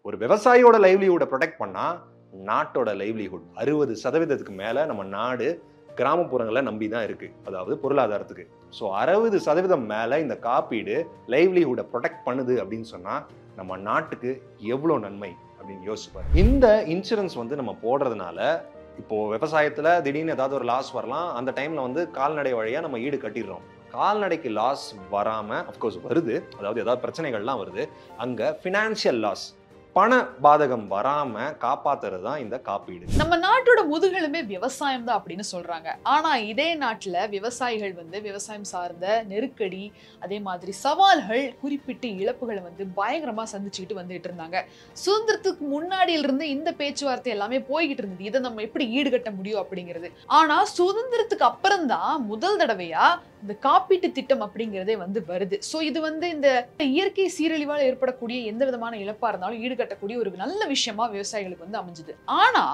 ஒரு விவசாயியோட லைவ்லிஹுட்டை ப்ரொடெக்ட் பண்ணா நாட்டோட லைவ்லிஹுட் 60% மேல நம்ம நாடு கிராமப்புறங்களை நம்பி தான் இருக்கு, அதாவது பொருளாதாரத்துக்கு. ஸோ 60% மேல இந்த காப்பீடு லைவ்லிஹுட்டை ப்ரொடெக்ட் பண்ணுது அப்படின்னு சொன்னா நம்ம நாட்டுக்கு எவ்வளோ நன்மை அப்படின்னு யோசிப்பாரு. இந்த இன்சூரன்ஸ் நம்ம போடுறதுனால இப்போ விவசாயத்துல திடீர்னு ஏதாவது ஒரு லாஸ் வரலாம். அந்த டைம்ல கால்நடை வழியா நம்ம ஈடு கட்டிடுறோம். கால்நடைக்கு லாஸ் வராம அஃப்கோர்ஸ் வருது, அதாவது ஏதாவது பிரச்சனைகள்லாம் வருது. அங்க ஃபினான்ஷியல் லாஸ், பண பாதகம் வராம காப்பாத்துறது தான் இந்த காப்பீடு. நம்ம நாட்டோட முதுகெலும்பே விவசாயம் தான் அப்படின்னு சொல்றாங்க. ஆனா இதே நாட்டுல விவசாயிகள் விவசாயம் சார்ந்த நெருக்கடி, அதே மாதிரி சவால்கள், குறிப்பிட்ட இழப்புகளை பயங்கரமா சந்திச்சுக்கிட்டு வந்துட்டு இருந்தாங்க. சுதந்திரத்துக்கு முன்னாடியில இருந்து இந்த பேச்சுவார்த்தை எல்லாமே போய்கிட்டு இருந்தது, இதை நம்ம எப்படி ஈடுகட்ட முடியும் அப்படிங்கிறது. ஆனா சுதந்திரத்துக்கு அப்புறம் தான் முதல் தடவையா இந்த காப்பீட்டு திட்டம் அப்படிங்கிறதே வருது. சோ இது இந்த இயற்கை சீரழிவால் ஏற்படக்கூடிய எந்த விதமான இழப்பா இருந்தாலும் ஈடுகட்டக்கூடிய ஒரு நல்ல விஷயமா விவசாயிகளுக்கு அமைஞ்சது. ஆனா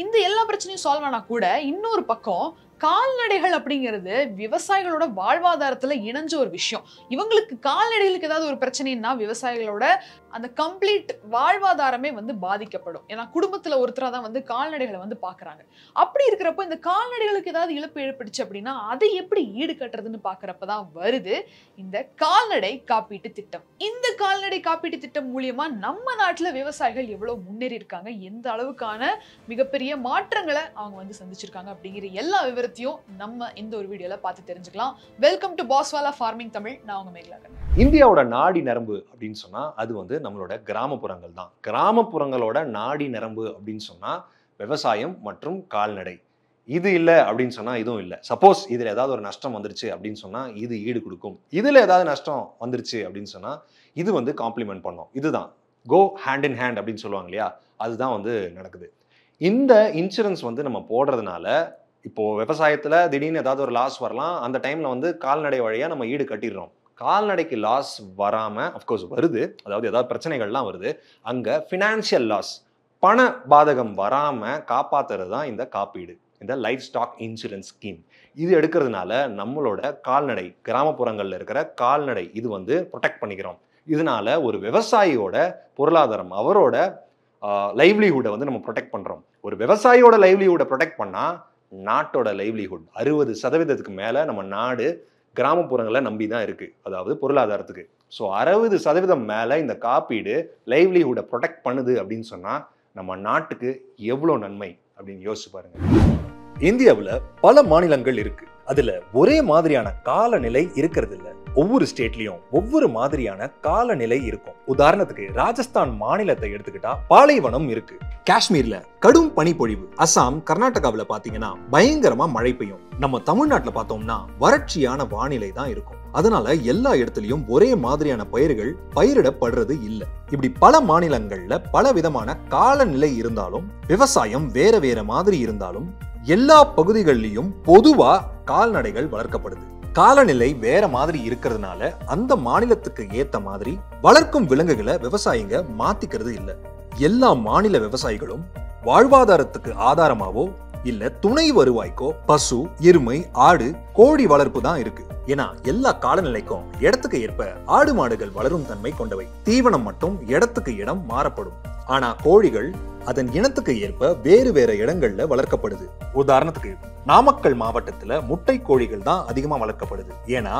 இந்த எல்லா பிரச்சனையும் சால்வ் ஆனா கூட இன்னொரு பக்கம் கால்நடைகள் அப்படிங்கிறது விவசாயிகளோட வாழ்வாதாரத்துல இணைஞ்ச ஒரு விஷயம். இவங்களுக்கு கால்நடைகளுக்கு ஏதாவது ஒரு பிரச்சனைன்னா விவசாயிகளோட அந்த கம்ப்ளீட் வாழ்வாதாரமே பாதிக்கப்படும். ஏன்னா குடும்பத்துல ஒருத்தரா தான் கால்நடைகளை பாக்குறாங்க. அப்படி இருக்கிறப்ப இந்த கால்நடைகளுக்கு ஏதாவது இழப்பு ஏற்பட்டுச்சு அப்படின்னா அதை எப்படி ஈடுகட்டுறதுன்னு பாக்குறப்பதான் வருது இந்த கால்நடை காப்பீட்டு திட்டம். இந்த கால்நடை காப்பீட்டு திட்டம் மூலியமா நம்ம நாட்டுல விவசாயிகள் எவ்வளவு முன்னேறி இருக்காங்க, எந்த அளவுக்கான மிகப்பெரிய மாற்றங்களை அவங்க சந்திச்சிருக்காங்க அப்படிங்கிற எல்லா விவரத்தையும் நம்ம இந்த ஒரு வீடியோல பார்த்து தெரிஞ்சுக்கலாம். Welcome to Paswala farming Tamil. நான் உங்க மேகலா. இந்தியாவோட நாடி நரம்பு அப்படின்னு சொன்னா அது நம்மளோட கிராமப்புறங்கள் தான். கிராமப்புறங்களோட நாடி நரம்பு அப்படின்னு சொன்னா விவசாயம் மற்றும் கால்நடை. இது இல்லை அப்படின்னு சொன்னா இதுவும் இல்லை. சப்போஸ் இதுல ஏதாவது ஒரு நஷ்டம் வந்துருச்சு அப்படின்னு சொன்னா இது ஈடு கொடுக்கும். இதுல ஏதாவது நஷ்டம் வந்துருச்சு அப்படின்னு சொன்னா இது காம்ப்ளிமெண்ட் பண்ணும். இதுதான் கோ ஹேண்ட் இன் ஹேண்ட் அப்படின்னு சொல்லுவாங்க இல்லையா, அதுதான் நடக்குது. இந்த இன்சூரன்ஸ் நம்ம போடுறதுனால இப்போ விவசாயத்துல திடீர்னு ஏதாவது ஒரு லாஸ் வரலாம். அந்த டைம்ல கால்நடை வழியா நம்ம ஈடு கட்டிடுறோம். கால்நடைக்கு லாஸ் வராம அஃப்கோர்ஸ் வருது, அதாவது ஏதாவது பிரச்சனைகள்லாம் வருது. அங்க ஃபினான்ஷியல் லாஸ், பண பாதகம் வராம காப்பாத்துறது தான் இந்த காப்பீடு, இந்த லைஃப் ஸ்டாக் இன்சூரன்ஸ் ஸ்கீம். இது எடுக்கிறதுனால நம்மளோட கால்நடை, கிராமப்புறங்கள்ல இருக்கிற கால்நடை இது ப்ரொடெக்ட் பண்ணிக்கிறோம். இதனால ஒரு விவசாயியோட பொருளாதாரம், அவரோட லைவ்லிஹுட்டை நம்ம ப்ரொடெக்ட் பண்றோம். ஒரு விவசாயியோட லைவ்லிஹுட்டை ப்ரொடெக்ட் பண்ணா நாட்டோட லைவ்லிஹுட் 60% மேல நம்ம நாடு கிராமப்புறங்களை நம்பி தான் இருக்கு, அதாவது பொருளாதாரத்துக்கு. ஸோ 60% மேல இந்த காப்பீடு லைவ்லிஹுட்டை ப்ரொடெக்ட் பண்ணுது அப்படின்னு சொன்னா நம்ம நாட்டுக்கு எவ்வளோ நன்மை அப்படின்னு யோசிச்சு பாருங்க. இந்தியாவில் பல மாநிலங்கள் இருக்கு. அதுல ஒரே மாதிரியான காலநிலை இருக்கிறது இல்ல. ஒவ்வொரு ஸ்டேட்லயும் ஒவ்வொரு மாதிரியான காலநிலை இருக்கும். உதாரணத்துக்கு ராஜஸ்தான் மாநிலத்தை எடுத்துக்கிட்டா பாலைவனம் இருக்கு. காஷ்மீர்ல கடும் பனிப்பொழிவு. அசாம், கர்நாடகாவில பாத்தீங்கன்னா பயங்கரமா மழை பெய்யும். நம்ம தமிழ்நாட்டுல பார்த்தோம்னா வறட்சியான வானிலை தான் இருக்கும். அதனால எல்லா இடத்துலயும் ஒரே மாதிரியான பயிர்கள் பயிரிடப்படுறது இல்ல. இப்படி பல மாநிலங்கள்ல பல விதமான காலநிலை இருந்தாலும், விவசாயம் வேற வேற மாதிரி இருந்தாலும், எல்லா பகுதிகளிலும் பொதுவா கால்நடைகள் வளர்க்கப்படுது. காலநிலை வேற மாதிரி இருக்கிறதுனால அந்த மாநிலத்துக்கு ஏத்த மாதிரி வளர்க்கும் விலங்குகளை விவசாயிங்க மாத்திக்கிறது இல்ல. எல்லா மாநில விவசாயிகளும் வாழ்வாதாரத்துக்கு ஆதாரமாவோ இல்ல துணை வருவாய்க்கோ பசு, எருமை, ஆடு, கோழி வளர்ப்பு தான் இருக்கு. ஏன்னா எல்லா காலநிலைக்கும் இடத்துக்கு ஏற்ப ஆடு மாடுகள் வளரும் தன்மை கொண்டவை. தீவனம் மட்டும் இடத்துக்கு இடம் மாறப்படும். ஆனா கோழிகள் அதன் இனத்துக்கு ஏற்ப வேறு வேற இடங்கள்ல வளர்க்கப்படுது. உதாரணத்துக்கு நாமக்கல் மாவட்டத்துல முட்டை கோழிகள் தான் அதிகமா வளர்க்கப்படுது. ஏன்னா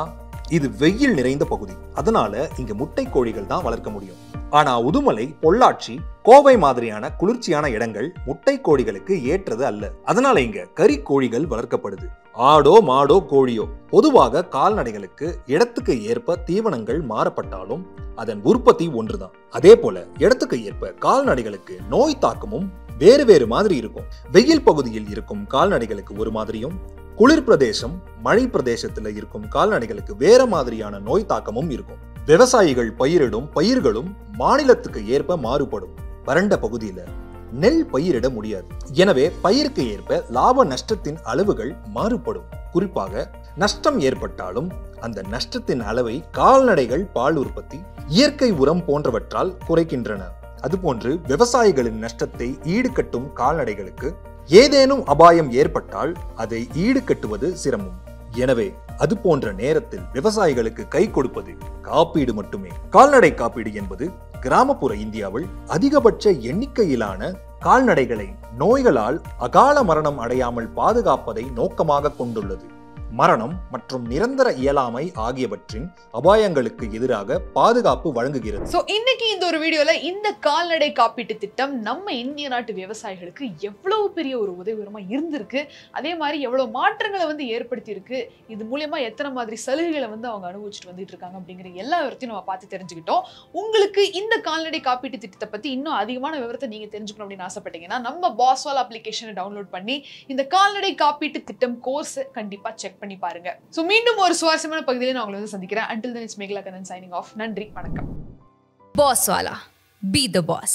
இது வெயில் நிறைந்த பகுதி, அதனால இங்க முட்டை கோழிகள் தான் வளர்க்க முடியும். ஆனா உடுமலை, பொள்ளாச்சி, கோவை மாதிரியான குளிர்ச்சியான இடங்கள் முட்டை கோழிகளுக்கு ஏற்றது அல்ல. அதனால இங்க கறி கோழிகள் வளர்க்கப்படுது. ஆடோ மாடோ கோழியோ பொதுவாக கால்நடைகளுக்கு இடத்துக்கு ஏற்ப தீவனங்கள் மாறப்பட்டாலும் அதன் உற்பத்தி ஒன்றுதான். அதே போல இடத்துக்கு ஏற்ப கால்நடைகளுக்கு நோய் தாக்கமும் வேறு வேறு மாதிரி இருக்கும். வெயில் பகுதியில் இருக்கும் கால்நடைகளுக்கு ஒரு மாதிரியும், குளிர் பிரதேசம், மழை பிரதேசத்துல இருக்கும் கால்நடைகளுக்கு வேற மாதிரியான நோய் தாக்கமும் இருக்கும். விவசாயிகள் பயிரிடும் பயிர்களும் மாநிலத்துக்கு ஏற்ப மாறுபடும். வறண்ட பகுதியில நெல் பயிரிட முடியாது. எனவே பயிருக்கு ஏற்ப லாப நஷ்டத்தின் அளவுகள் மாறுபடும். குறிப்பாக நஷ்டம் ஏற்பட்டாலும் அந்த நஷ்டத்தின் அளவை கால்நடைகள் பால் உற்பத்தி, இயற்கை உரம் போன்றவற்றால் குறைக்கின்றன. அதுபோன்று விவசாயிகளின் நஷ்டத்தை ஈடுகட்டும் கால்நடைகளுக்கு ஏதேனும் அபாயம் ஏற்பட்டால் அதை ஈடுகட்டுவது சிரமம். எனவே அது போன்ற நேரத்தில் விவசாயிகளுக்கு கை கொடுப்பது காப்பீடு மட்டுமே. கால்நடை காப்பீடு என்பது கிராமப்புற இந்தியாவில் அதிகபட்ச எண்ணிக்கையிலான கால்நடைகளை நோய்களால் அகால மரணம் அடையாமல் பாதுகாப்பதை நோக்கமாக கொண்டுள்ளது. மரணம் மற்றும் நிரந்தர இயலாமை ஆகியவற்றின் அபாயங்களுக்கு எதிராக பாதுகாப்பு வழங்குகிறது. சோ இன்னைக்கு இந்த ஒரு வீடியோல இந்த கால்நடை காப்பீட்டு திட்டம் நம்ம இந்திய நாட்டு விவசாயிகளுக்கு எவ்வளவு பெரிய ஒரு உதவிகரமா இருந்திருக்கு, அதே மாதிரி எவ்வளவு மாற்றங்களை வந்து ஏற்படுத்தி இருக்கு, இது மூலமா எத்தனை மாதிரி சலுகைகளை வந்து அவங்க அனுபவிச்சுட்டு வந்துட்டு இருக்காங்க அப்படிங்கிற எல்லா விவரத்தையும் நம்ம பார்த்து தெரிஞ்சுக்கிட்டோம். உங்களுக்கு இந்த கால்நடை காப்பீட்டு திட்டத்தை பத்தி இன்னும் அதிகமான விவரத்தை நீங்க தெரிஞ்சுக்கணும் அப்படின்னு ஆசைப்பட்டீங்கன்னா நம்ம பாஸ்வால் அப்ளிகேஷனை டவுன்லோட் பண்ணி இந்த கால்நடை காப்பீட்டு திட்டம் கோர்ஸ் கண்டிப்பா செக் பண்ணி பாருங்க. சோ மீண்டும் ஒரு சுவாரஸ்யமான பகுதியில நான் உங்களை வந்து சந்திக்கிறேன். Until then, it's Meghla Kannan signing off. நன்றி, வணக்கம். Bosswala. Be the boss.